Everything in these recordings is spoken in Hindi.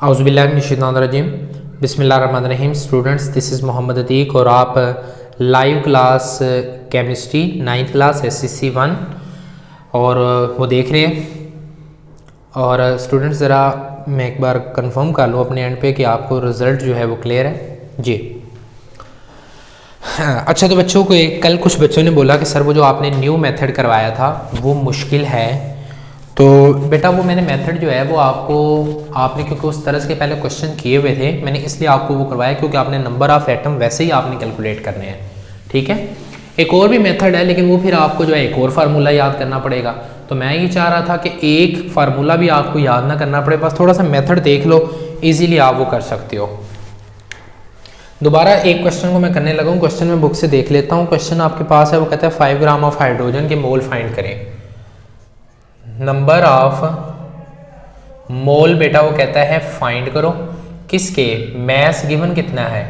औज़ुबिल्लाहिमिनश्शैतानिर्रजीम बिस्मिल्लाहिर्रहमानिर्रहीम। Students, this is Mohammad Atiq और आप live class chemistry 9th class SCC 1 और वो देख रहे हैं। और स्टूडेंट्स, ज़रा मैं एक बार कंफर्म कर लूँ अपने एंड पे कि आपको रिज़ल्ट जो है वो क्लियर है जी। अच्छा, तो बच्चों को कल कुछ बच्चों ने बोला कि सर वो जो आपने न्यू मेथड करवाया था वो मुश्किल है। तो बेटा वो मैंने मेथड जो है वो आपने क्योंकि उस तरह के पहले क्वेश्चन किए हुए थे, मैंने इसलिए आपको वो करवाया क्योंकि आपने नंबर ऑफ़ एटम वैसे ही आपने कैलकुलेट करने हैं। ठीक है, एक और भी मेथड है लेकिन वो फिर आपको जो है एक और फार्मूला याद करना पड़ेगा। तो मैं ये चाह रहा था कि एक फार्मूला भी आपको याद ना करना पड़े, बस थोड़ा सा मेथड देख लो, ईजीली आप वो कर सकते हो। दोबारा एक क्वेश्चन को मैं करने लगा हूँ। क्वेश्चन में बुक से देख लेता हूँ। क्वेश्चन आपके पास है, वो कहता है 5 ग्राम ऑफ हाइड्रोजन के मोल फाइंड करें। नंबर ऑफ मोल बेटा वो कहता है फाइंड करो किसके, मैस गिवन कितना है,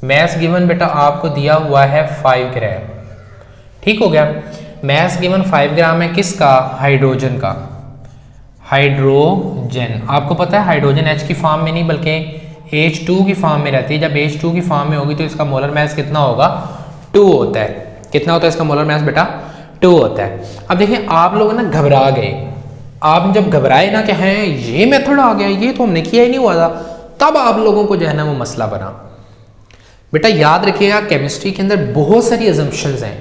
मैस गिवन बेटा आपको दिया हुआ है 5 ग्राम। ठीक हो गया, मैस गिवन 5 ग्राम है किसका, हाइड्रोजन का। हाइड्रोजन आपको पता है हाइड्रोजन H की फॉर्म में नहीं बल्कि H2 की फॉर्म में रहती है। जब H2 की फॉर्म में होगी तो इसका मोलर मैस कितना होगा, 2 होता है। कितना होता है इसका मोलर मैस बेटा, 2 होता है। अब देखिए आप लोग ना घबरा गए, आप जब घबराए ना कि हैं ये मेथड आ गया, ये तो हमने किया ही नहीं हुआ था, तब आप लोगों को जो है ना वो मसला बना। बेटा याद रखिएगा केमिस्ट्री के अंदर बहुत सारी अजम्पशंस हैं।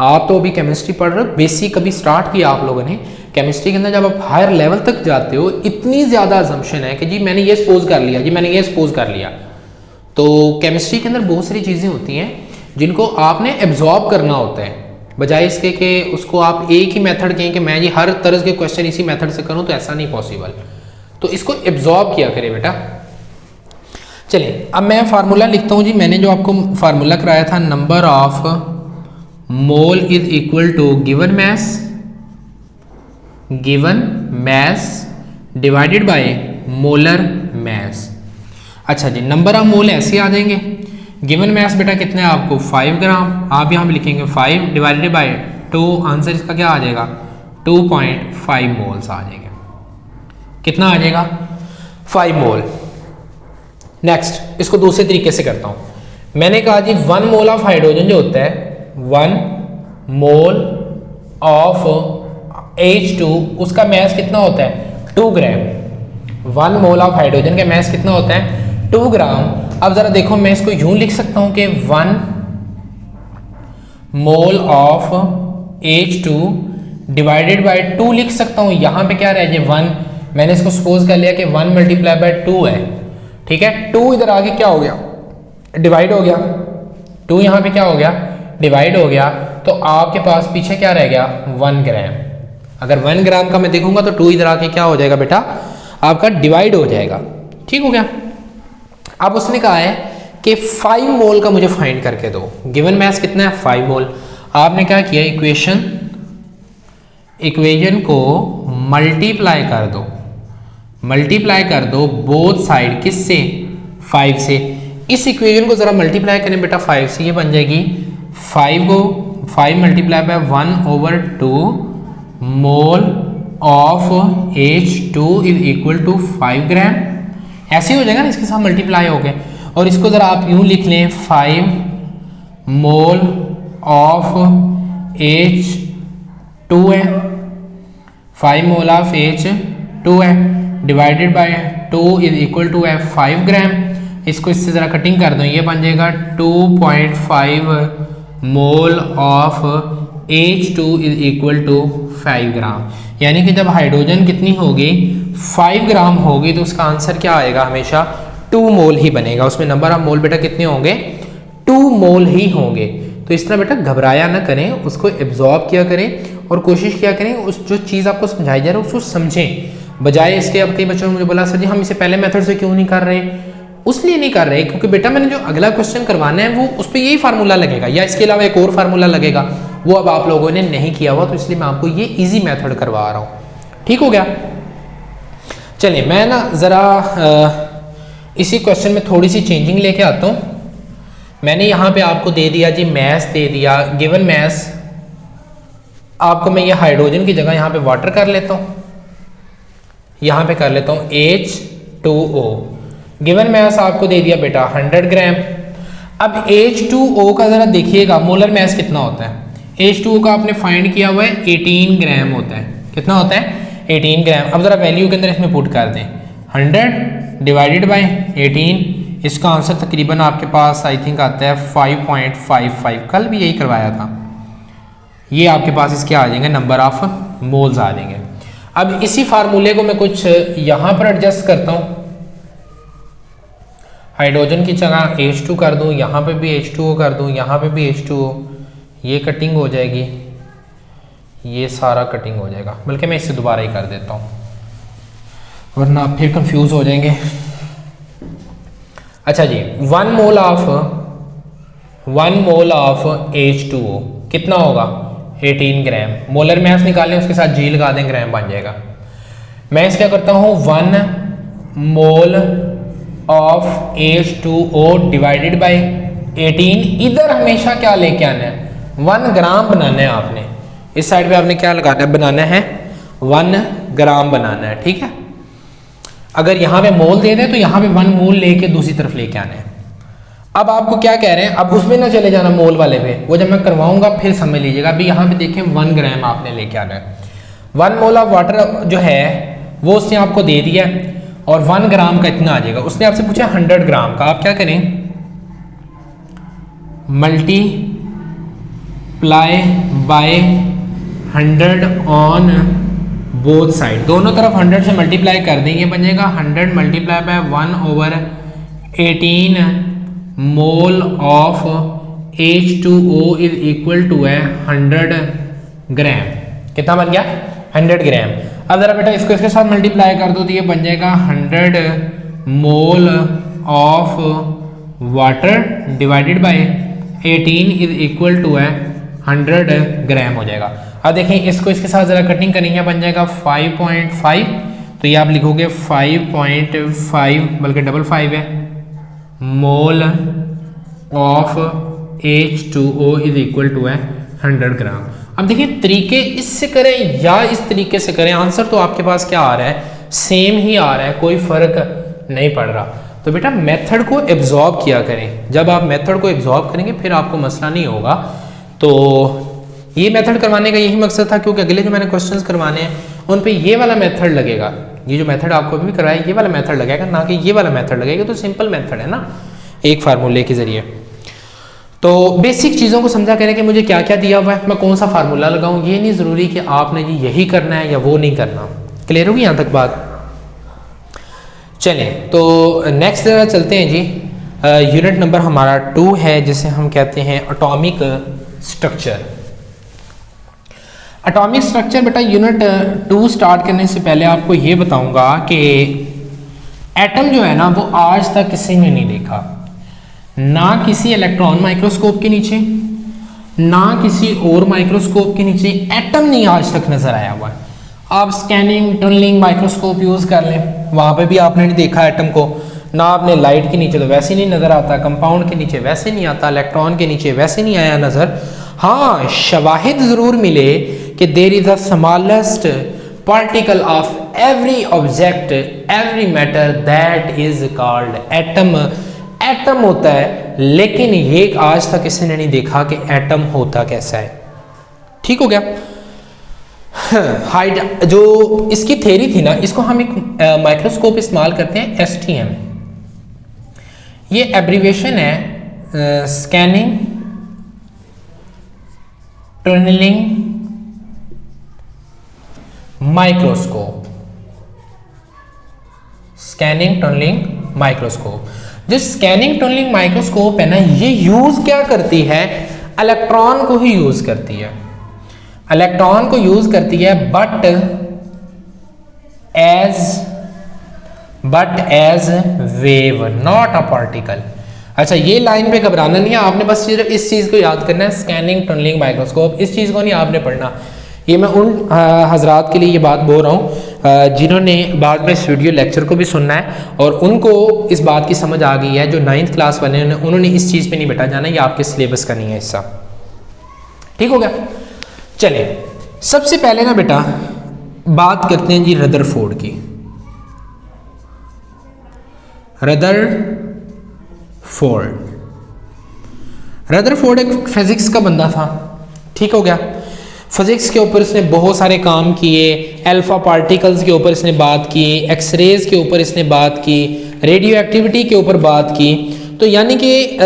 आप तो अभी केमिस्ट्री पढ़ रहे हो, बेसिक अभी स्टार्ट किया आप लोगों ने। केमिस्ट्री के अंदर जब आप हायर लेवल तक जाते हो इतनी ज़्यादा अजम्पशन है कि जी मैंने ये सपोज कर लिया, जी मैंने ये सपोज कर लिया। तो केमिस्ट्री के अंदर बहुत सारी चीज़ें होती हैं जिनको आपने एब्जॉर्ब करना होता है, बजाय इसके कि उसको आप एक ही मेथड कहें कि मैं जी हर तरह के क्वेश्चन इसी मेथड से करूं, तो ऐसा नहीं पॉसिबल। तो इसको एब्जॉर्ब किया करें बेटा। चलिए अब मैं फार्मूला लिखता हूं जी। मैंने जो आपको फार्मूला कराया था, number of mole is equal to given mass divided by molar mass. अच्छा जी, नंबर ऑफ मोल ऐसे आ जाएंगे। गिवन मैस बेटा कितना है आपको 5 ग्राम, आप यहाँ पे लिखेंगे 5 डिवाइडेड बाय 2, आंसर इसका क्या आ जाएगा 2.5 मोल्स आ जाएंगे। कितना आ जाएगा 5 मोल। नेक्स्ट इसको दूसरे तरीके से करता हूँ। मैंने कहा जी 1 मोल ऑफ हाइड्रोजन जो होता है, 1 मोल ऑफ H2 उसका मैस कितना होता है 2 ग्राम। 1 मोल ऑफ हाइड्रोजन का मैस कितना होता है 2 ग्राम। अब जरा देखो मैं इसको यूं लिख सकता हूं कि 1 मोल ऑफ H2 डिवाइडेड बाय 2 लिख सकता हूं। यहां पे क्या रह जाए 1, मैंने इसको सपोज कर लिया कि 1 मल्टीप्लाई बाय 2 है। ठीक है, 2 इधर आगे क्या हो गया, डिवाइड हो गया। 2 यहां पे क्या हो गया, डिवाइड हो गया। तो आपके पास पीछे क्या रह गया 1 ग्राम। अगर 1 ग्राम का मैं देखूंगा तो 2 इधर आके क्या हो जाएगा बेटा, आपका डिवाइड हो जाएगा। ठीक हो गया। अब उसने कहा है कि 5 मोल का मुझे फाइंड करके दो। गिवन मैस कितना है 5 मोल। आपने क्या किया, इक्वेशन को मल्टीप्लाई कर दो बोथ साइड, किससे 5 से। इस इक्वेशन को जरा मल्टीप्लाई करें बेटा 5 से, ये बन जाएगी 5 multiply by 1/2 mole of H2 is equal to 5 gram. ऐसे हो जाएगा ना, इसके साथ मल्टीप्लाई हो गए। और इसको जरा आप यूं लिख लें 5 मोल ऑफ H2 है, 5 मोल ऑफ H2 है divided by 2 is equal to है 5 ग्राम। इसको इससे जरा कटिंग कर दो, ये बन जाएगा 2.5 mole of H2 is equal to 5 gram. यानी कि जब हाइड्रोजन कितनी होगी 5 ग्राम होगी तो उसका आंसर क्या आएगा, हमेशा 2 मोल ही बनेगा। उसमें नंबर ऑफ मोल बेटा कितने होंगे 2 मोल ही होंगे। तो इस तरह बेटा घबराया ना करें, उसको एब्जॉर्ब किया करें और कोशिश किया करें उस जो चीज़ आपको समझाई जा रही है उसको समझें, बजाय इसके। अब कई बच्चों ने मुझे बोला सर जी हम इसे पहले मेथड से क्यों नहीं कर रहे, उसलिए नहीं कर रहे क्योंकि बेटा मैंने जो अगला क्वेश्चन करवाना है वो उस पर यही फार्मूला लगेगा या इसके अलावा एक और फार्मूला लगेगा, वो अब आप लोगों ने नहीं किया हुआ, तो इसलिए मैं आपको ये इजी मेथड करवा रहा हूँ। ठीक हो गया। चलिए मैं ना ज़रा इसी क्वेश्चन में थोड़ी सी चेंजिंग लेके आता हूँ। मैंने यहाँ पे आपको दे दिया जी मैस दे दिया, गिवन मैस। आपको मैं ये हाइड्रोजन की जगह यहाँ पे वाटर कर लेता हूँ, यहाँ पे कर लेता हूँ H2O। गिवन मैस आपको दे दिया बेटा 100 ग्राम। अब H2O का ज़रा देखिएगा मोलर मैस कितना होता है। H2O का आपने फाइंड किया हुआ है 18 ग्राम होता है। कितना होता है? 18 ग्राम। अब ज़रा वैल्यू के अंदर इसमें पुट कर दें 100 डिवाइडेड बाय 18। इसका आंसर तकरीबन आपके पास आई थिंक आता है 5.55। कल भी यही करवाया था। ये आपके पास इसके आ जाएंगे नंबर ऑफ मोल्स आ जाएंगे। अब इसी फार्मूले को मैं कुछ यहाँ पर एडजस्ट करता हूँ, हाइड्रोजन की जगह H2 कर दूँ, यहाँ पे भी H2O कर दूँ, यहाँ पे भी H2O। ये कटिंग हो जाएगी, ये सारा कटिंग हो जाएगा। बल्कि मैं इससे दोबारा ही कर देता हूँ वरना आप फिर कंफ्यूज हो जाएंगे। अच्छा जी, 1 मोल ऑफ H2O कितना होगा? 18 ग्राम। मोलर मैस निकालें, उसके साथ जी लगा दें, ग्राम बन जाएगा। मैं इस क्या करता हूँ 1 मोल ऑफ H2O डिवाइडेड बाय 18। इधर हमेशा क्या लेके आना है? 1 ग्राम बनाना है आपने। इस साइड पे आपने क्या लगाना है? बनाना है 1 ग्राम बनाना है, ठीक है। अगर यहाँ पे मोल दे दें तो यहाँ पे 1 मोल लेके दूसरी तरफ लेके आना है। अब आपको क्या कह रहे हैं, अब उसमें ना चले जाना मोल वाले पे, वो जब मैं करवाऊंगा फिर समझ लीजिएगा। अभी यहाँ पे देखें 1 ग्राम आपने लेके आना है। 1 मोल ऑफ वाटर जो है वो उसने आपको दे दिया और 1 ग्राम का इतना आ जाएगा। उसने आपसे पूछा 100 ग्राम का। आप क्या करें? Multiply by 100 on both side. दोनों तरफ 100 से मल्टीप्लाई कर दें, ये बन जाएगा 100 multiply by 1/18 mole of H2O is equal to है 100 ग्राम। कितना बन गया? 100 ग्राम। अब जरा बेटा इसको इसके साथ मल्टीप्लाई कर दो तो ये बन जाएगा 100 mole of water divided by 18 is equal to है 100 ग्राम हो जाएगा। अब देखें इसको इसके साथ ज़रा कटिंग करेंगे, बन जाएगा 5.5। तो ये आप लिखोगे 5.5 बल्कि 55 है mole of H2O is equal to है 100 ग्राम। अब देखिए तरीके इससे करें या इस तरीके से करें, आंसर तो आपके पास क्या आ रहा है? सेम ही आ रहा है, कोई फ़र्क नहीं पड़ रहा। तो बेटा मेथड को एब्जॉर्ब किया करें। जब आप मेथड को एब्जॉर्ब करेंगे फिर आपको मसला नहीं होगा। तो ये मेथड करवाने का यही मकसद था, क्योंकि अगले जो मैंने क्वेश्चंस करवाने हैं उन पे ये वाला मेथड लगेगा। ये जो मेथड आपको अभी कराया ये वाला मेथड लगेगा, ना कि ये वाला मेथड लगेगा। तो सिंपल मेथड है ना, एक फार्मूले के जरिए। तो बेसिक चीज़ों को समझा करें कि मुझे क्या क्या दिया हुआ है, मैं कौन सा फार्मूला लगाऊं। ये नहीं ज़रूरी कि आपने जी यही करना है या वो नहीं करना। क्लियर होगी यहाँ तक बात? चलें तो नेक्स्ट जरा चलते हैं जी। यूनिट नंबर हमारा 2 है, जिसे हम कहते हैं एटॉमिक स्ट्रक्चर। एटॉमिक स्ट्रक्चर बेटा यूनिट 2 स्टार्ट करने से पहले आपको ये बताऊंगा कि एटम जो है ना वो आज तक किसी ने नहीं देखा, ना किसी इलेक्ट्रॉन माइक्रोस्कोप के नीचे, ना किसी और माइक्रोस्कोप के नीचे एटम नहीं आज तक नजर आया हुआ है। आप स्कैनिंग टनलिंग माइक्रोस्कोप यूज कर लें, वहां पे भी आपने नहीं देखा एटम को। ना आपने लाइट के नीचे तो वैसे नहीं नजर आता, कंपाउंड के नीचे वैसे नहीं आता, इलेक्ट्रॉन के नीचे वैसे नहीं आया नजर। हाँ, शवाहिद जरूर मिले कि there is the smallest particle of every object every matter that is called atom. Atom होता है, लेकिन ये आज तक किसी ने नहीं देखा कि एटम होता कैसा है। ठीक हो गया? हाइड जो इसकी थ्योरी थी ना, इसको हम एक माइक्रोस्कोप इस्तेमाल करते हैं STM। ये एब्रीविएशन है scanning tunnelling microscope. Scanning tunnelling microscope. जो स्कैनिंग टनलिंग माइक्रोस्कोप है ना, ये यूज क्या करती है? इलेक्ट्रॉन को ही यूज करती है। इलेक्ट्रॉन को यूज करती है but as wave not a particle. अच्छा, ये लाइन पे घबराना नहीं है आपने, बस सिर्फ इस चीज को याद करना है, स्कैनिंग टनलिंग माइक्रोस्कोप। इस चीज को नहीं आपने पढ़ना। ये मैं उन हजरात के लिए ये बात बोल रहा हूँ जिन्होंने बाद में इस वीडियो लेक्चर को भी सुनना है और उनको इस बात की समझ आ गई है। जो 9th क्लास वाले हैं उन्होंने इस चीज़ पे नहीं बैठा जाना, ये आपके सिलेबस का नहीं है हिस्सा। ठीक हो गया? चलिए सबसे पहले ना बेटा बात करते हैं जी रदरफोर्ड की। रदरफोर्ड एक फिजिक्स का बंदा था, ठीक हो गया। फिजिक्स के ऊपर इसने बहुत सारे काम किए, अल्फा पार्टिकल्स के ऊपर इसने बात की, एक्सरेज के ऊपर इसने बात की, रेडियो एक्टिविटी के ऊपर बात की। तो यानी कि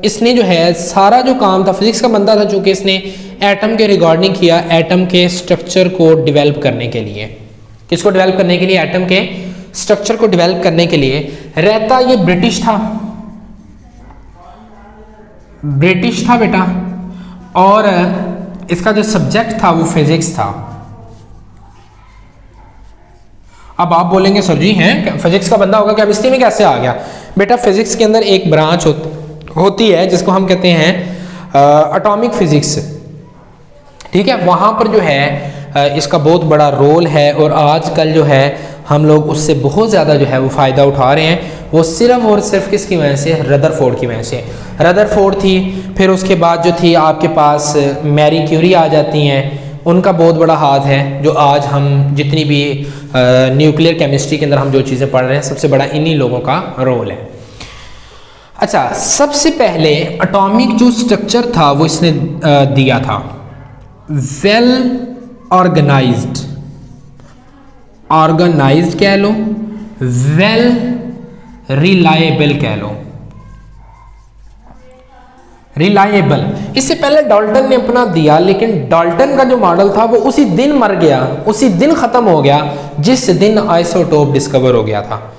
इसने जो है सारा जो काम था, फिजिक्स का बंदा था, चूँकि इसने एटम के रिगार्डिंग किया, एटम के स्ट्रक्चर को डेवलप करने के लिए। किसको डेवलप करने के लिए? एटम के स्ट्रक्चर को डेवलप करने के लिए। रहता ये ब्रिटिश था बेटा, और इसका जो सब्जेक्ट था वो फिजिक्स था। अब आप बोलेंगे सर जी हैं फिजिक्स का बंदा होगा, केमिस्ट्री में कैसे आ गया? बेटा फिजिक्स के अंदर एक ब्रांच होती है जिसको हम कहते हैं एटॉमिक फिजिक्स, ठीक है। वहाँ पर जो है इसका बहुत बड़ा रोल है, और आजकल जो है हम लोग उससे बहुत ज़्यादा जो है वो फ़ायदा उठा रहे हैं। वो सिर्फ और सिर्फ किसकी वजह से? रदरफोर्ड की वजह से। रदरफोर्ड थी, फिर उसके बाद जो थी आपके पास मैरी क्यूरी आ जाती हैं, उनका बहुत बड़ा हाथ है, जो आज हम जितनी भी न्यूक्लियर केमिस्ट्री के अंदर हम जो चीज़ें पढ़ रहे हैं, सबसे बड़ा इन्हीं लोगों का रोल है। अच्छा, सबसे पहले एटॉमिक जो स्ट्रक्चर था वो इसने दिया था, वेल ऑर्गेनाइज्ड कह लो, वेल रिलायबल कह लो। रिलायबल, इससे पहले डाल्टन ने अपना दिया, लेकिन डाल्टन का जो मॉडल था वो उसी दिन मर गया, उसी दिन खत्म हो गया जिस दिन आइसोटोप डिस्कवर हो गया था।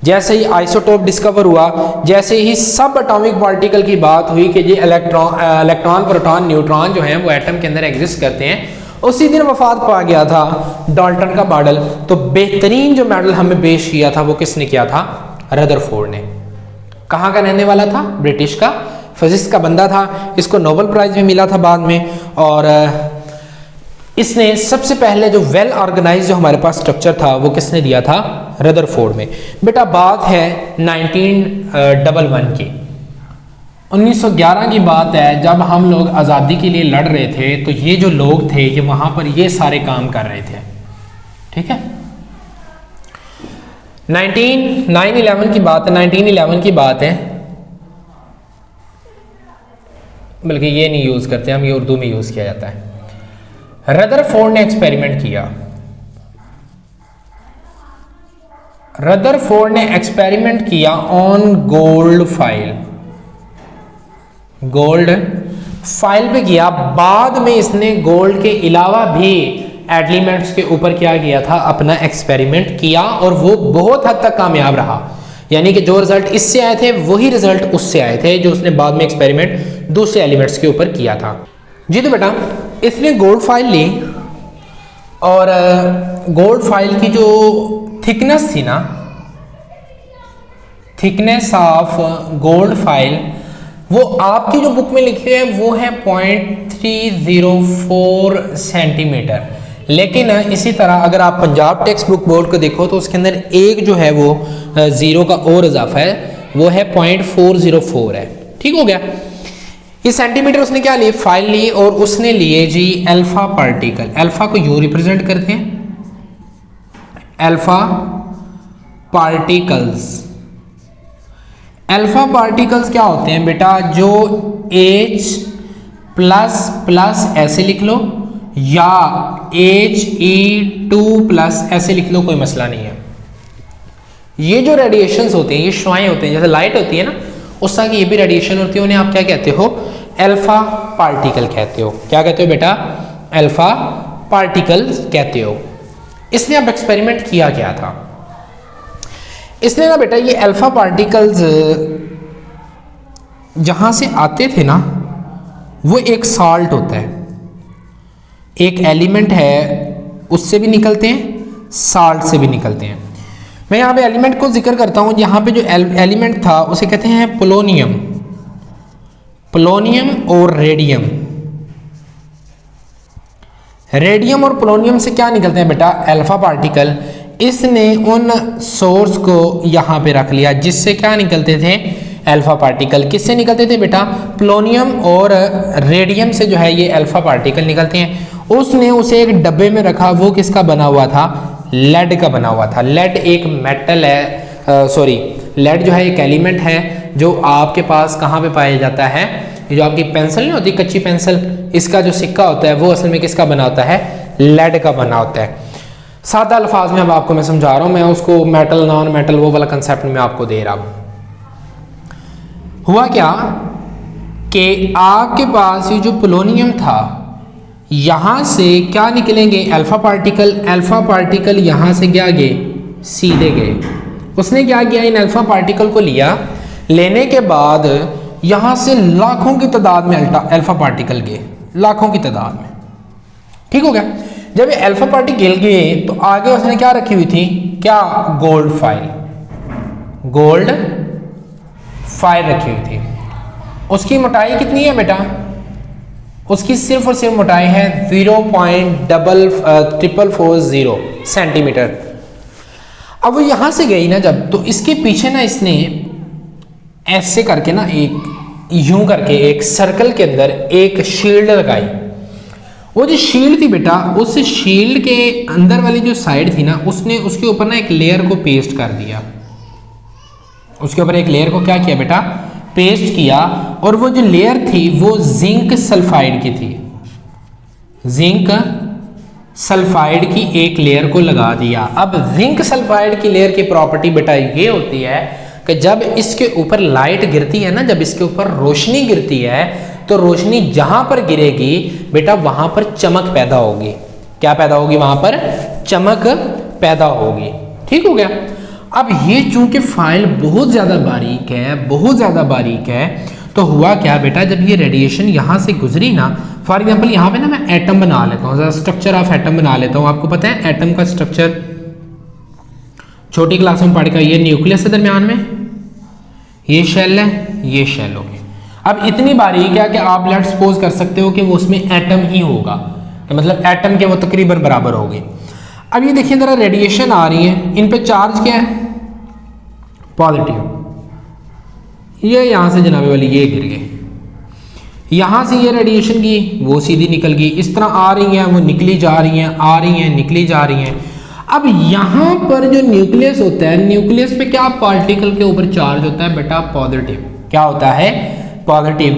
जैसे ही आइसोटोप डिस्कवर हुआ, जैसे ही सब एटॉमिक पार्टिकल की बात हुई कि ये इलेक्ट्रॉन, प्रोटॉन, न्यूट्रॉन जो हैं वो एटम के अंदर एग्जिस्ट करते हैं, उसी दिन वफात पा गया था डाल्टन का मॉडल। तो बेहतरीन जो मॉडल हमें पेश किया था वो किसने किया था? रदरफोर्ड ने। कहाँ का रहने वाला था? ब्रिटिश का, फिजिक्स का बंदा था। इसको नोबेल प्राइज भी मिला था बाद में। और इसने सबसे पहले जो वेल ऑर्गेनाइज जो हमारे पास स्ट्रक्चर था वो किसने दिया था? रदरफोर्ड में। बेटा बात है 1911 की, 1911 की बात है, जब हम लोग आज़ादी के लिए लड़ रहे थे। तो ये जो लोग थे ये वहाँ पर ये सारे काम कर रहे थे, ठीक है। 9/11 की बात है, 1911 की बात है, बल्कि ये नहीं यूज़ करते हम, ये उर्दू में यूज़ किया जाता है। रदरफोर्ड ने एक्सपेरिमेंट किया। रदरफोर्ड ने एक्सपेरिमेंट किया on gold file, gold file पे किया। बाद में इसने गोल्ड के अलावा भी एलिमेंट्स के ऊपर क्या किया था? अपना एक्सपेरिमेंट किया, और वो बहुत हद तक कामयाब रहा। यानी कि जो रिजल्ट इससे आए थे वही रिजल्ट उससे आए थे, जो उसने बाद में एक्सपेरिमेंट दूसरे एलिमेंट्स के ऊपर किया था। जी तो बेटा इसने गोल्ड फाइल ली, और गोल्ड फाइल की जो थिकनेस थी ना, थिकनेस ऑफ गोल्ड फाइल, वो आपकी जो बुक में लिखे हैं वो है 0.304 सेंटीमीटर। लेकिन इसी तरह अगर आप पंजाब टेक्स्ट बुक बोर्ड को देखो तो उसके अंदर एक जो है वो ज़ीरो का और इजाफा है, वो है 0.404 है, ठीक हो गया। ये सेंटीमीटर उसने क्या लिए? फाइल ली, और उसने लिए जी अल्फा पार्टिकल। अल्फा को यू रिप्रेजेंट करते हैं, अल्फा पार्टिकल्स। अल्फा पार्टिकल्स क्या होते हैं बेटा? जो H++ ऐसे लिख लो, या He2+ ऐसे लिख लो, कोई मसला नहीं है। ये जो रेडिएशंस होते हैं, ये शुआएं होते हैं, जैसे लाइट होती है ना, उस तरह की ये भी रेडिएशन होती है। उन्हें आप क्या कहते हो? अल्फा पार्टिकल कहते हो। क्या कहते हो बेटा? अल्फा पार्टिकल्स कहते हो। इसने अब एक्सपेरिमेंट किया क्या था? इसने ना बेटा ये अल्फा पार्टिकल्स जहां से आते थे ना, वो एक साल्ट होता है, एक एलिमेंट है, उससे भी निकलते हैं, साल्ट से भी निकलते हैं। मैं यहाँ पे एलिमेंट को जिक्र करता हूँ। यहाँ पे जो एलिमेंट था उसे कहते हैं पोलोनियम, पोलोनियम और रेडियम। रेडियम और पोलोनियम से क्या निकलते हैं बेटा? Alpha particle. इसने उन सोर्स को यहाँ पे रख लिया जिससे क्या निकलते थे? Alpha particle. किससे निकलते थे बेटा? पोलोनियम और रेडियम से जो है ये अल्फा पार्टिकल निकलते हैं। उसने उसे एक डब्बे में रखा, वो किसका बना हुआ था? लेड का बना हुआ था। लेड एक मेटल है, लेड जो है एक एलिमेंट है जो आपके पास कहाँ पे पाया जाता है, ये जो आपकी पेंसिल नहीं होती कच्ची पेंसिल, इसका जो सिक्का होता है वो असल में किसका बना होता है, लेड का बना होता है। सादा अल्फाज में अब आपको मैं समझा रहा हूँ, मैं उसको मेटल नॉन मेटल वो वाला कंसेप्ट में आपको दे रहा हूँ। हुआ क्या कि आपके पास ये जो पोलोनियम था यहाँ से क्या निकलेंगे, अल्फा पार्टिकल यहाँ से क्या गए, सीधे गए। उसने क्या किया, इन अल्फा पार्टिकल को लिया, लेने के बाद यहाँ से लाखों की तादाद में अल्फा पार्टिकल गए, लाखों की तादाद में। ठीक हो गया। जब ये अल्फा पार्टिकल गए तो आगे उसने क्या रखी हुई थी, क्या, गोल्ड फाइल रखी हुई थी। उसकी मोटाई कितनी है बेटा, उसकी सिर्फ और सिर्फ मोटाई है 0.440 सेंटीमीटर। अब वो यहां से गई ना जब, तो इसके पीछे ना इसने ऐसे करके ना एक यूं करके एक सर्कल के अंदर एक शील्ड लगाई। वो जो शील्ड थी बेटा, उस शील्ड के अंदर वाली जो साइड थी ना, उसने उसके ऊपर ना एक लेयर को पेस्ट कर दिया। उसके ऊपर एक लेयर को क्या किया बेटा, पेस्ट किया। और वो जो लेयर थी वो जिंक सल्फाइड की थी, जिंक सल्फाइड की एक लेयर को लगा दिया। अब जिंक सल्फाइड की लेयर की प्रॉपर्टी बेटा ये होती है कि जब इसके ऊपर लाइट गिरती है ना, जब इसके ऊपर रोशनी गिरती है तो रोशनी जहां पर गिरेगी बेटा वहां पर चमक पैदा होगी। क्या पैदा होगी, वहां पर चमक पैदा होगी। ठीक हो गया। अब ये चूंकि फाइल बहुत ज़्यादा बारीक है, तो हुआ क्या बेटा, जब ये रेडिएशन यहाँ से गुजरी ना, फॉर एग्जांपल यहाँ पे ना मैं एटम बना लेता हूँ, स्ट्रक्चर ऑफ एटम बना लेता हूँ। आपको पता है एटम का स्ट्रक्चर छोटी क्लास में पढ़ कर, ये न्यूक्लियस है, दरमियान में ये शेल है, ये शेल होगी। अब इतनी बारीक है कि आप लेट्स सपोज कर सकते हो कि वो उसमें एटम ही होगा, तो मतलब एटम के वो तकरीबन बराबर होगी। अब ये देखिए जरा, रेडिएशन आ रही है, इन पे चार्ज क्या है, पॉजिटिव। ये यहां से जनाबे वाली ये गिर गए, यहां से ये रेडिएशन की वो सीधी निकल गई, इस तरह आ रही हैं, वो निकली जा रही हैं, आ रही हैं, निकली जा रही हैं। अब यहां पर जो न्यूक्लियस होता है, न्यूक्लियस पे क्या पार्टिकल के ऊपर चार्ज होता है बेटा, पॉजिटिव। क्या होता है, पॉजिटिव।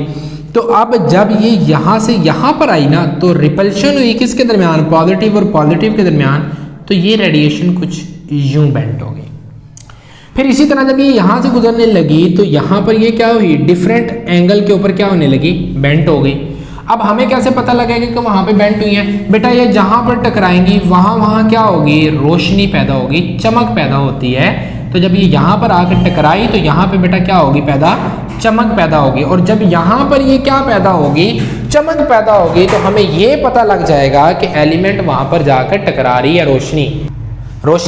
तो अब जब ये यहां से यहां पर आई ना, तो रिपल्शन हुई किसके दरमियान, पॉजिटिव और पॉजिटिव के दरमियान, तो ये रेडिएशन कुछ यूं बेंट हो गई। फिर इसी तरह जब ये यहां से गुजरने लगी तो यहां पर ये क्या हुई, डिफरेंट एंगल के ऊपर क्या होने लगी, बेंट हो गई। अब हमें कैसे पता लगेगा कि वहां पे बेंट हुई है बेटा, ये जहां पर टकराएंगी वहां क्या होगी, रोशनी पैदा होगी, चमक पैदा होती है। तो जब ये यहाँ पर आकर टकराई तो यहाँ पे बेटा क्या होगी, पैदा, चमक पैदा होगी। और जब यहाँ पर ये क्या पैदा होगी, चमक पैदा होगी, तो हमें ये पता लग जाएगा कि एलिमेंट वहां पर जाकर टकरा रही है, रोशनी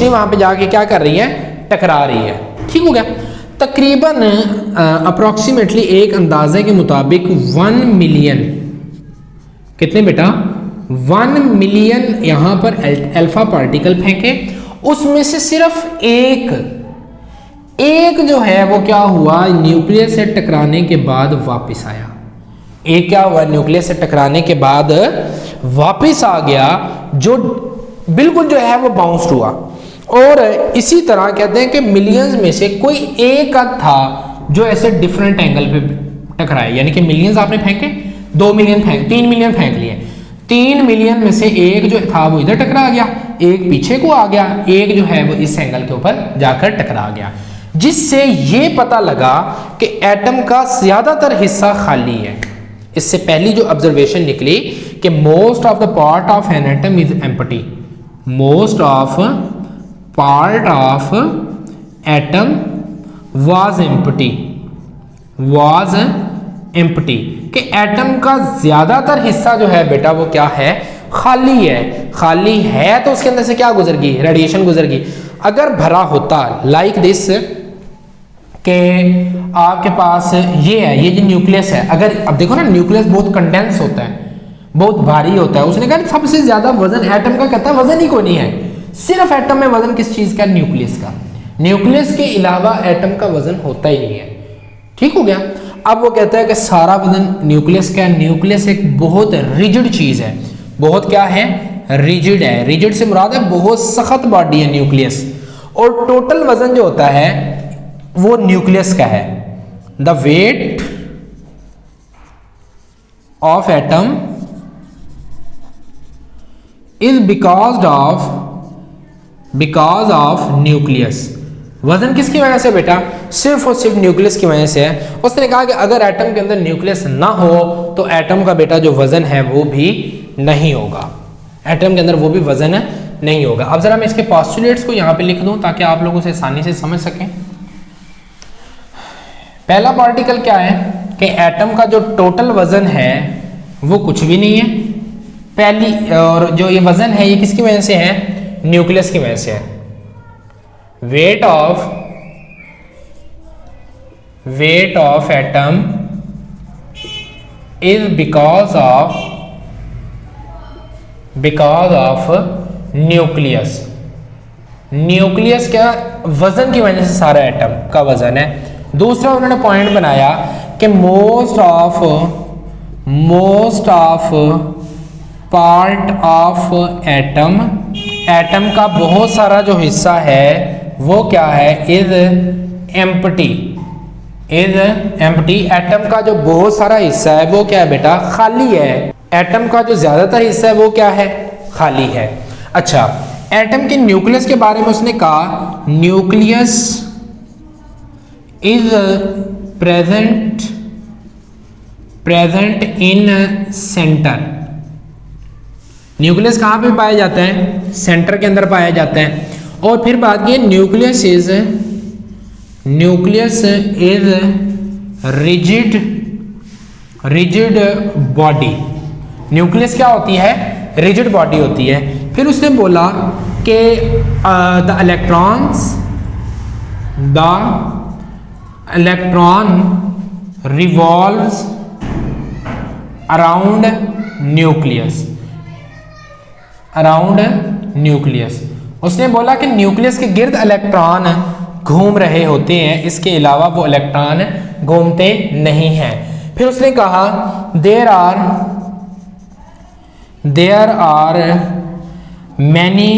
वहां पे जाके क्या कर रही है, टकरा रही है। ठीक हो गया। तकरीबन अप्रोक्सीमेटली एक अंदाजे के मुताबिक 1 मिलियन, कितने बेटा, 1 मिलियन यहां पर अल्फा पार्टिकल फेंके, उसमें से सिर्फ एक जो है वो क्या हुआ, न्यूक्लियस से टकराने के बाद वापस आया। एक क्या हुआ, न्यूक्लियस से टकराने के बाद वापस आ गया, जो बिल्कुल जो है वो बाउंस्ड हुआ। और इसी तरह कहते हैं कि मिलियंस में से कोई एक था जो ऐसे डिफरेंट एंगल पे टकराए, यानी कि मिलियंस आपने फेंके, 2 मिलियन फेंक, 3 मिलियन फेंक लिए, 3 मिलियन में से एक जो था वो इधर टकरा गया, एक पीछे को आ गया, एक जो है वो इस एंगल के ऊपर जाकर टकरा गया, जिससे ये पता लगा कि एटम का ज्यादातर हिस्सा खाली है। इससे पहली जो ऑब्जर्वेशन निकली कि most of the part of an atom is empty, most of part of atom was empty, कि एटम का ज्यादातर हिस्सा जो है बेटा वो क्या है, खाली है। तो उसके अंदर से क्या गुजर गई, रेडिएशन गुजर गई। अगर भरा होता लाइक दिस के आपके पास ये है, ये जो न्यूक्लियस है, अगर अब देखो ना न्यूक्लियस बहुत कंडेंस होता है, बहुत भारी होता है। उसने कहा सबसे ज्यादा वजन एटम का, कहता है वजन ही कोई नहीं है, सिर्फ एटम में वजन किस चीज का, न्यूक्लियस का। न्यूक्लियस के अलावा एटम का वजन होता ही नहीं है। ठीक हो गया। अब वो कहता है कि सारा वजन न्यूक्लियस का है। न्यूक्लियस एक बहुत रिजिड चीज है, बहुत क्या है, रिजिड है। रिजिड से मुराद है बहुत सख्त बॉडी है न्यूक्लियस। और टोटल वजन जो होता है वो न्यूक्लियस का है। The weight of atom is because of nucleus. वजन किसकी वजह से बेटा? सिर्फ और सिर्फ न्यूक्लियस की वजह से है। उसने कहा कि अगर एटम के अंदर न्यूक्लियस ना हो तो एटम का बेटा जो वजन है वो भी नहीं होगा, एटम के अंदर वो भी वजन नहीं होगा। अब जरा मैं इसके पोस्टुलेट्स को यहाँ पे लिख दूं ताकि आप लोगों से आसानी से समझ सकें। पहला पार्टिकल क्या है कि एटम का जो टोटल वजन है वो कुछ भी नहीं है पहली, और जो ये वजन है ये किसकी वजह से है? न्यूक्लियस की वजह से है। Weight of atom is because of nucleus. Nucleus क्या वजन की वजह से सारा एटम का वजन है। दूसरा उन्होंने पॉइंट बनाया कि most of part of atom का बहुत सारा जो हिस्सा है वो क्या है? Is empty. एटम का जो बहुत सारा हिस्सा है वो क्या है बेटा? खाली है। एटम का जो ज्यादातर हिस्सा है वो क्या है? खाली है। अच्छा, एटम के न्यूक्लियस के बारे में उसने कहा nucleus is present in centre. Nucleus कहाँ पे पाया जाता है? सेंटर के अंदर पाया जाता है। और फिर बात की nucleus is rigid body. Nucleus क्या होती है? रिजिड बॉडी होती है। फिर उसने बोला कि the electron revolves around nucleus. उसने बोला कि न्यूक्लियस के गिर्द इलेक्ट्रॉन घूम रहे होते हैं, इसके अलावा वो इलेक्ट्रॉन घूमते नहीं हैं। फिर उसने कहा there are many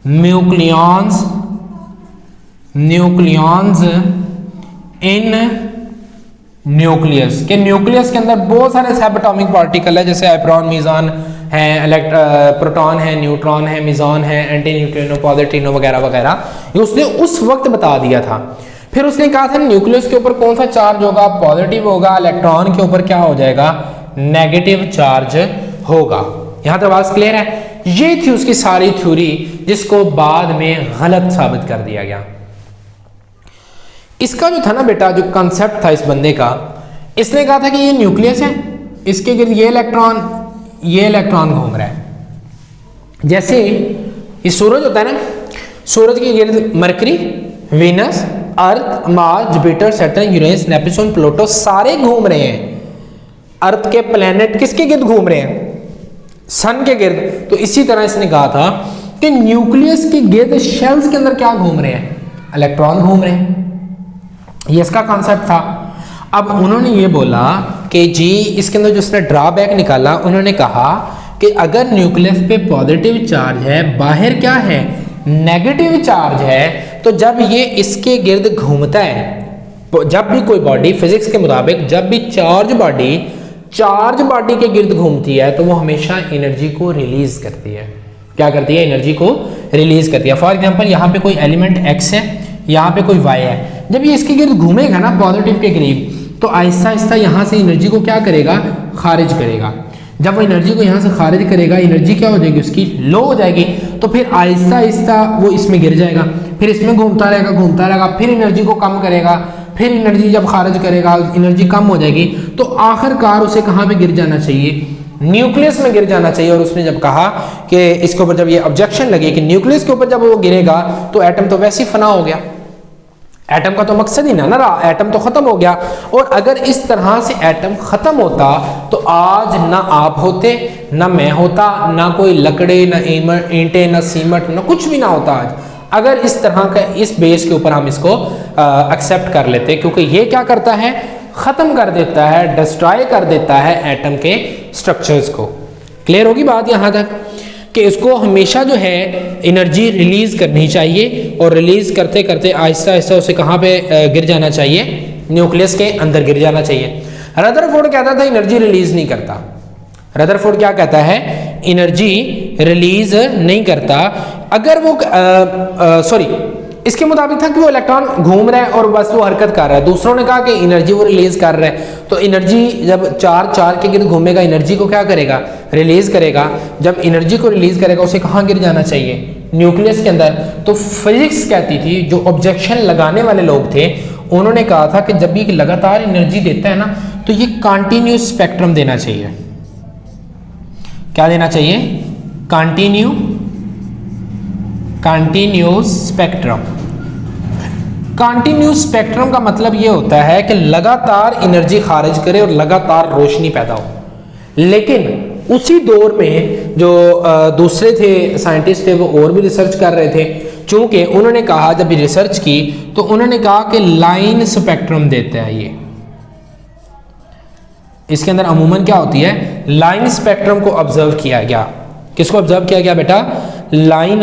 nucleons in nucleus. के न्यूक्लियस के अंदर बहुत सारे सबएटॉमिक पार्टिकल है, जैसे एप्रोन, मीज़ॉन है, प्रोटॉन है, न्यूट्रॉन है, मिजॉन है, एंटी न्यूट्रिनो, पॉजिट्रिनो वगैरह वगैरह। ये उसने उस वक्त बता दिया था। फिर उसने कहा था न्यूक्लियस के ऊपर कौन सा चार्ज होगा? पॉजिटिव होगा। इलेक्ट्रॉन के ऊपर क्या हो जाएगा? नेगेटिव चार्ज होगा। यहां तक बात क्लियर है? ये थी उसकी सारी थ्योरी, जिसको बाद में गलत साबित कर दिया गया। इसका जो था ना बेटा, जो कंसेप्ट था इस बंदे का, इसने कहा था कि ये न्यूक्लियस है, इसके गिर्द ये इलेक्ट्रॉन घूम रहा है। जैसे ये सूरज होता है ना, सूरज के गिर्द Mercury, Venus, Earth, Mars, Jupiter, Saturn, Uranus, Neptune, Pluto सारे घूम रहे हैं। अर्थ के प्लेनेट किसके गिर्द घूम रहे हैं? सन के गिर्द। तो इसी तरह इसने कहा था कि न्यूक्लियस के गिर्द शेल्स के अंदर क्या घूम रहे हैं? इलेक्ट्रॉन घूम रहे हैं। ये इसका कॉन्सेप्ट था। अब उन्होंने ये बोला कि जी इसके अंदर जो उसने ड्रॉबैक निकाला, उन्होंने कहा कि अगर न्यूक्लियस पे पॉजिटिव चार्ज है, बाहर क्या है? नेगेटिव चार्ज है, तो जब ये इसके गिर्द घूमता है, जब भी कोई बॉडी फिजिक्स के मुताबिक जब भी चार्ज बॉडी के गिर्द घूमती है तो वो हमेशा एनर्जी को रिलीज करती है। क्या करती है? एनर्जी को रिलीज करती है। फॉर एग्जांपल यहाँ पे कोई एलिमेंट एक्स है, यहाँ पे कोई वाई है। जब ये इसके गिर्द घूमेगा ना पॉजिटिव के करीब, तो आहिस्ता आहिस्ता यहाँ से एनर्जी को क्या करेगा? खारिज करेगा। जब वो एनर्जी को यहाँ से खारिज करेगा, एनर्जी क्या हो जाएगी? उसकी लो हो जाएगी। तो फिर आहिस्ता आहिस्ता वो इसमें गिर जाएगा, फिर इसमें घूमता रहेगा, फिर एनर्जी को कम करेगा, फिर एनर्जी जब खारिज करेगा एनर्जी कम हो जाएगी, तो आखिरकार उसे कहाँ पे गिर जाना चाहिए? न्यूक्लियस में गिर जाना चाहिए। और उसने जब कहा कि इसके ऊपर जब ये ऑब्जेक्शन लगे कि न्यूक्लियस के ऊपर जब वो गिरेगा तो एटम तो वैसे ही फना हो गया, एटम का तो मकसद ही ना रहा, एटम तो खत्म हो गया। और अगर इस तरह से एटम खत्म होता तो आज ना आप होते, ना मैं होता, ना कोई लकड़े, ना ईंटें, ना सीमेंट, ना कुछ भी ना होता आज, अगर इस तरह का इस बेस के ऊपर हम इसको एक्सेप्ट कर लेते। क्योंकि ये क्या करता है? खत्म कर देता है, डिस्ट्रॉय कर देता है एटम के स्ट्रक्चर्स को। क्लियर होगी बात यहां तक? कि इसको हमेशा जो है एनर्जी रिलीज़ करनी चाहिए और रिलीज़ करते करते आहिस्ता आहिस्ता उसे कहाँ पे गिर जाना चाहिए, न्यूक्लियस के अंदर गिर जाना चाहिए। रदरफोर्ड कहता था एनर्जी रिलीज़ नहीं करता। रदरफोर्ड क्या कहता है, एनर्जी रिलीज़ नहीं करता। अगर वो सॉरी इसके मुताबिक था कि वो इलेक्ट्रॉन घूम रहा है और बस वो हरकत कर रहा है। दूसरों ने कहा कि एनर्जी वो रिलीज कर रहा है, तो एनर्जी जब चार के गिर्द घूमेगा एनर्जी को क्या करेगा, रिलीज करेगा। जब एनर्जी को रिलीज करेगा उसे कहाँ गिर जाना चाहिए, न्यूक्लियस के अंदर। तो फिजिक्स कहती थी, जो ऑब्जेक्शन लगाने वाले लोग थे उन्होंने कहा था कि जब भी लगातार एनर्जी देता है ना तो ये कंटिन्यूस स्पेक्ट्रम देना चाहिए। क्या देना चाहिए, कंटिन्यूस स्पेक्ट्रम। कंटिन्यूस स्पेक्ट्रम का मतलब ये होता है कि लगातार एनर्जी खारिज करे और लगातार रोशनी पैदा हो। लेकिन उसी दौर में जो दूसरे थे साइंटिस्ट थे वो और भी रिसर्च कर रहे थे। चूंकि उन्होंने कहा, जब भी रिसर्च की तो उन्होंने कहा कि लाइन स्पेक्ट्रम देता है ये। इसके अंदर अमूमन क्या होती है, लाइन स्पेक्ट्रम को ऑब्जर्व किया गया। किसको ऑब्जर्व किया गया बेटा, लाइन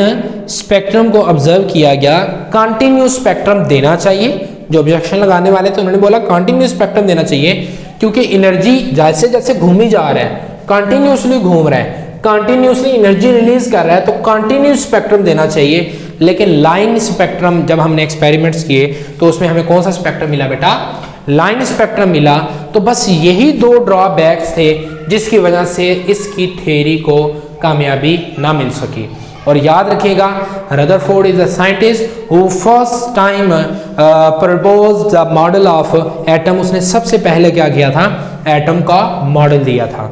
स्पेक्ट्रम को ऑब्जर्व किया गया। कंटिन्यूस स्पेक्ट्रम देना चाहिए। जो ऑब्जेक्शन लगाने वाले थे उन्होंने बोला कंटिन्यूस स्पेक्ट्रम देना चाहिए, क्योंकि एनर्जी जैसे जैसे घूमी जा रहा है, कंटिन्यूसली घूम रहा है, कंटिन्यूसली एनर्जी रिलीज कर रहा है, तो कंटिन्यूस स्पेक्ट्रम देना चाहिए। लेकिन लाइन स्पेक्ट्रम जब हमने एक्सपेरिमेंट्स किए तो उसमें हमें कौन सा स्पेक्ट्रम मिला बेटा, लाइन स्पेक्ट्रम मिला। तो बस यही दो ड्रॉबैक्स थे जिसकी वजह से इसकी थ्योरी को कामयाबी ना मिल सकी। और याद रखिएगा, Rutherford is the scientist who first time proposed the model of atom. उसने सबसे पहले क्या किया था, एटम का मॉडल दिया था।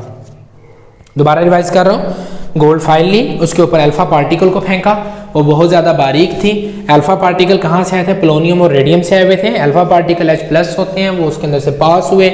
दोबारा रिवाइज कर रहा हूँ, गोल्ड फाइल ली, उसके ऊपर अल्फा पार्टिकल को फेंका, वो बहुत ज़्यादा बारीक थी। अल्फा पार्टिकल कहाँ से आए थे, पोलोनियम और रेडियम से आए हुए थे। अल्फा पार्टिकल H+ होते हैं, वो उसके अंदर से पास हुए।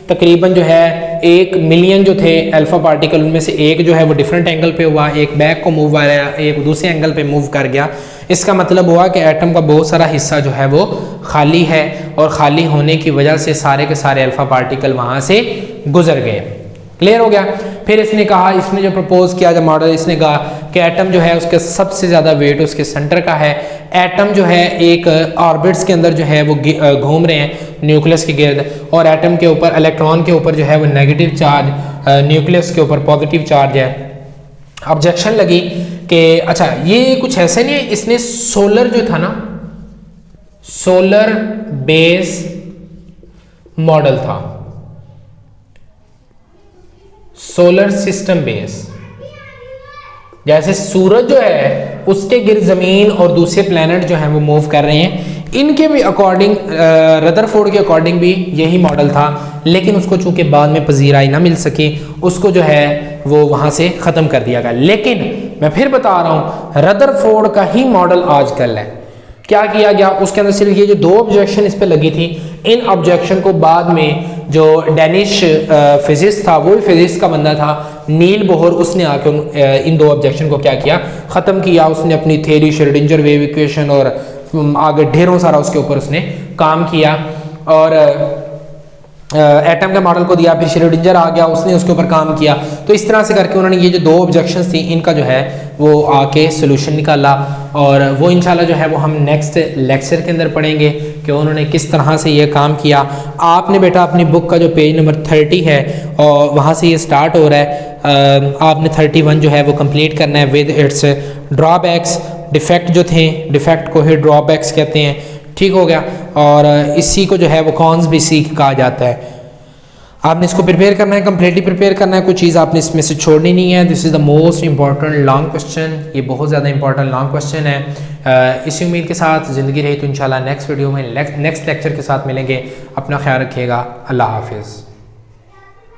तकरीबन जो है 1 मिलियन जो थे अल्फा पार्टिकल, उनमें से एक जो है वो डिफरेंट एंगल पे हुआ, एक बैक को मूव आया, एक दूसरे एंगल पे मूव कर गया। इसका मतलब हुआ कि एटम का बहुत सारा हिस्सा जो है वो खाली है, और खाली होने की वजह से सारे के सारे अल्फा पार्टिकल वहाँ से गुजर गए। क्लियर हो गया। फिर इसने कहा, इसने जो प्रपोज किया जब मॉडल, इसने कहा कि एटम जो है उसके सबसे ज़्यादा वेट उसके सेंटर का है। एटम जो है एक ऑर्बिट्स के अंदर जो है वो घूम रहे हैं न्यूक्लियस के गिर्द, और एटम के ऊपर, इलेक्ट्रॉन के ऊपर जो है वो नेगेटिव चार्ज, न्यूक्लियस के ऊपर पॉजिटिव चार्ज है। ऑब्जेक्शन लगी कि अच्छा ये कुछ ऐसे नहीं है, इसने सोलर जो था ना, सोलर बेस मॉडल था, सोलर सिस्टम बेस। जैसे सूरज जो है उसके गिर्द जमीन और दूसरे प्लैनेट जो है वो मूव कर रहे हैं, इनके भी अकॉर्डिंग, रदरफोर्ड के अकॉर्डिंग भी यही मॉडल था। लेकिन उसको चूंकि बाद में पजीराई ना मिल सकी, उसको जो है वो वहां से ख़त्म कर दिया गया। लेकिन मैं फिर बता रहा हूँ, रदरफोर्ड का ही मॉडल आजकल है। क्या किया गया, उसके अंदर सिर्फ ये जो 2 ऑब्जेक्शन इस पे लगी थी, इन ऑब्जेक्शन को बाद में जो डेनिश फिजिक्स था, वो भी फिजिक्स का बंदा था, नील बोहर, उसने आकर इन 2 ऑब्जेक्शन को क्या किया, ख़त्म किया। उसने अपनी थ्योरी, श्रोडिंगर वेव इक्वेशन और आगे ढेरों सारा उसके ऊपर उसने काम किया, और एटम के मॉडल को दिया। फिर श्रोडिंगर आ गया, उसने उसके ऊपर काम किया। तो इस तरह से करके उन्होंने ये जो 2 ऑब्जेक्शंस थी, इनका जो है वो आके सोल्यूशन निकाला, और वो इंशाल्लाह जो है वो हम नेक्स्ट लेक्चर के अंदर पढ़ेंगे कि उन्होंने किस तरह से ये काम किया। आपने बेटा अपनी बुक का जो पेज नंबर 30 है और वहाँ से ये स्टार्ट हो रहा है, आपने 31 जो है वो कंप्लीट करना है विद इट्स ड्रॉबैक्स। डिफेक्ट जो थे, डिफेक्ट को ही ड्रॉबैक्स कहते हैं, ठीक हो गया। और इसी को जो है वो कॉन्स भी सीख कहा जाता है। आपने इसको प्रिपेयर करना है, कम्प्लीटली प्रिपेयर करना है, कुछ चीज़ आपने इसमें से छोड़नी नहीं है। This is the most important long question, ये बहुत ज़्यादा इंपॉर्टेंट लॉन्ग क्वेश्चन है। इसी उम्मीद के साथ ज़िंदगी रही तो इंशाल्लाह नेक्स्ट वीडियो में नेक्स्ट लेक्चर के साथ मिलेंगे। अपना ख्याल रखिएगा। अल्लाह हाफिज़।